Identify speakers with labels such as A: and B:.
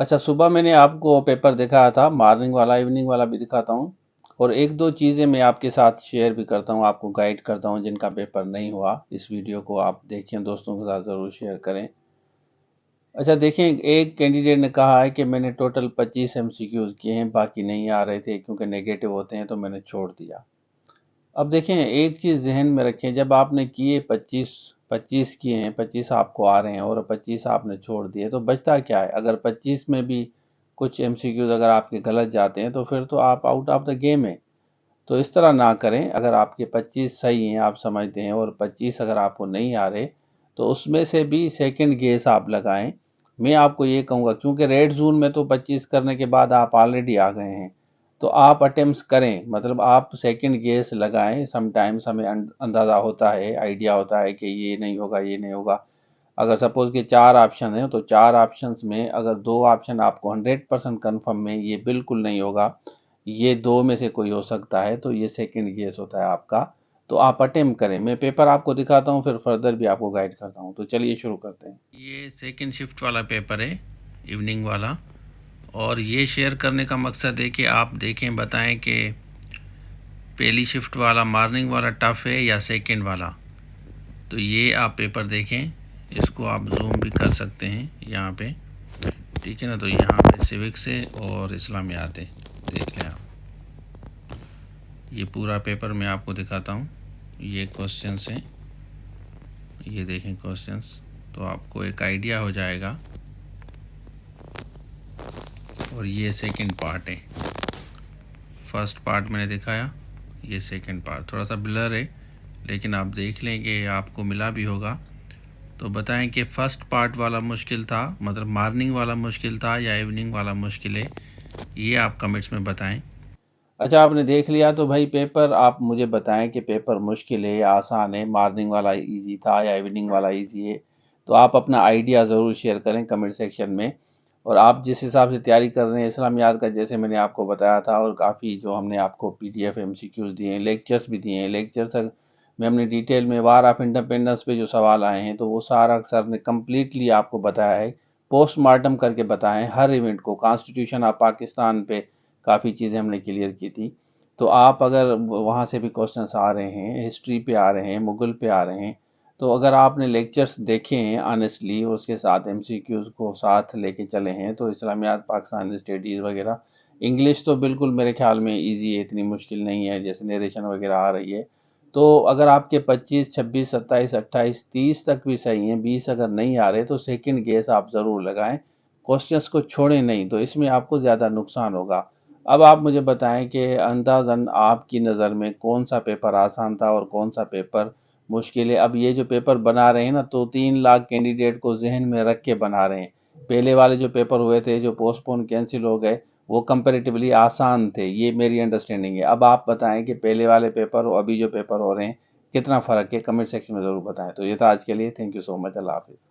A: अच्छा, सुबह मैंने आपको पेपर दिखाया था, मॉर्निंग वाला, इवनिंग वाला भी दिखाता हूँ। और एक दो चीज़ें मैं आपके साथ शेयर भी करता हूँ, आपको गाइड करता हूँ जिनका पेपर नहीं हुआ। इस वीडियो को आप देखें, दोस्तों के साथ ज़रूर शेयर करें। अच्छा देखें, एक कैंडिडेट ने कहा है कि मैंने टोटल 25 एमसीक्यूज किए हैं, बाकी नहीं आ रहे थे क्योंकि नेगेटिव होते हैं तो मैंने छोड़ दिया। अब देखें, एक चीज़ जहन में रखें, जब आपने किए 25 25 किए हैं, 25 आपको आ रहे हैं और 25 आपने छोड़ दिए, तो बचता क्या है? अगर 25 में भी कुछ एमसीक्यूज अगर आपके गलत जाते हैं तो फिर तो आप आउट ऑफ द गेम है। तो इस तरह ना करें। अगर आपके 25 सही हैं, आप समझते हैं, और 25 अगर आपको नहीं आ रहे, तो उसमें से भी सेकंड गेस आप लगाएं। मैं आपको ये कहूँगा, क्योंकि रेड जोन में तो 25 करने के बाद आप ऑलरेडी आ गए हैं, तो आप अटेम्प्ट्स करें, मतलब आप सेकंड गेस लगाएं। समटाइम्स हमें अंदाज़ा होता है, आइडिया होता है कि ये नहीं होगा, ये नहीं होगा। अगर सपोज कि 4 ऑप्शन हैं, तो 4 ऑप्शंस में अगर 2 ऑप्शन आपको 100% कन्फर्म में ये बिल्कुल नहीं होगा, ये 2 में से कोई हो सकता है, तो ये सेकंड गेस होता है आपका। तो आप अटेम्प्ट करें। मैं पेपर आपको दिखाता हूँ, फिर फर्दर भी आपको गाइड करता हूँ। तो चलिए शुरू करते हैं।
B: ये सेकंड शिफ्ट वाला पेपर है, इवनिंग वाला। और ये शेयर करने का मकसद है कि आप देखें, बताएं कि पहली शिफ्ट वाला मॉर्निंग वाला टफ़ है या सेकंड वाला। तो ये आप पेपर देखें, इसको आप जूम भी कर सकते हैं यहाँ पे, ठीक है ना। तो यहाँ पे सिविक्स है और इस्लामियात है, देख लें आप। ये पूरा पेपर मैं आपको दिखाता हूँ। ये क्वेश्चंस हैं, ये देखें क्वेश्चंस, तो आपको एक आइडिया हो जाएगा। और ये सेकंड पार्ट है, फर्स्ट पार्ट मैंने दिखाया, ये सेकंड पार्ट थोड़ा सा ब्लर है, लेकिन आप देख लें कि आपको मिला भी होगा। तो बताएं कि फ़र्स्ट पार्ट वाला मुश्किल था, मतलब मॉर्निंग वाला मुश्किल था या इवनिंग वाला मुश्किल है, ये आप कमेंट्स में बताएं।
A: अच्छा, आपने देख लिया तो भाई पेपर आप मुझे बताएं कि पेपर मुश्किल है या आसान है, मॉर्निंग वाला इजी था या इवनिंग वाला इजी है। तो आप अपना आइडिया ज़रूर शेयर करें कमेंट सेक्शन में। और आप जिस हिसाब से तैयारी कर रहे हैं इस्लामियात का, जैसे मैंने आपको बताया था, और काफ़ी जो हमने आपको पीडीएफ एमसीक्यूज दिए हैं, लेक्चर्स भी दिए हैं, लेक्चर्स में हमने डिटेल में वार ऑफ इंडिपेंडेंस पे जो सवाल आए हैं, तो वो सारा सर ने कम्प्लीटली आपको बताया है, पोस्टमार्टम करके बताएं हर इवेंट को। कॉन्स्टिट्यूशन ऑफ पाकिस्तान पे काफ़ी चीज़ें हमने क्लियर की थी। तो आप अगर वहाँ से भी क्वेश्चंस आ रहे हैं, हिस्ट्री पे आ रहे हैं, मुगल पे आ रहे हैं, तो अगर आपने लेक्चर्स देखे हैं ऑनेस्टली, और उसके साथ एमसीक्यूज को साथ लेके चले हैं, तो इस्लामियात पाकिस्तान स्टडीज़ वगैरह, इंग्लिश तो बिल्कुल मेरे ख्याल में इजी है, इतनी मुश्किल नहीं है जैसे नरेशन वगैरह आ रही है। तो अगर आपके 25, 26, 27, 28, 30 तक भी सही हैं, 20 अगर नहीं आ रहे, तो सेकंड गेस आप ज़रूर लगाएं, क्वेश्चंस को छोड़ें नहीं, तो इसमें आपको ज़्यादा नुकसान होगा। अब आप मुझे बताएं कि अंदाज़न आपकी नज़र में कौन सा पेपर आसान था और कौन सा पेपर मुश्किल है। अब ये जो पेपर बना रहे हैं ना, तो 3 लाख कैंडिडेट को जहन में रख के बना रहे हैं। पहले वाले जो पेपर हुए थे, जो पोस्टपोन कैंसिल हो गए, वो कंपैरेटिवली आसान थे, ये मेरी अंडरस्टैंडिंग है। अब आप बताएं कि पहले वाले पेपर और अभी जो पेपर हो रहे हैं, कितना फ़र्क है? कमेंट सेक्शन में ज़रूर बताएं। तो ये था आज के लिए। Thank you so much. अल्लाह हाफिज़।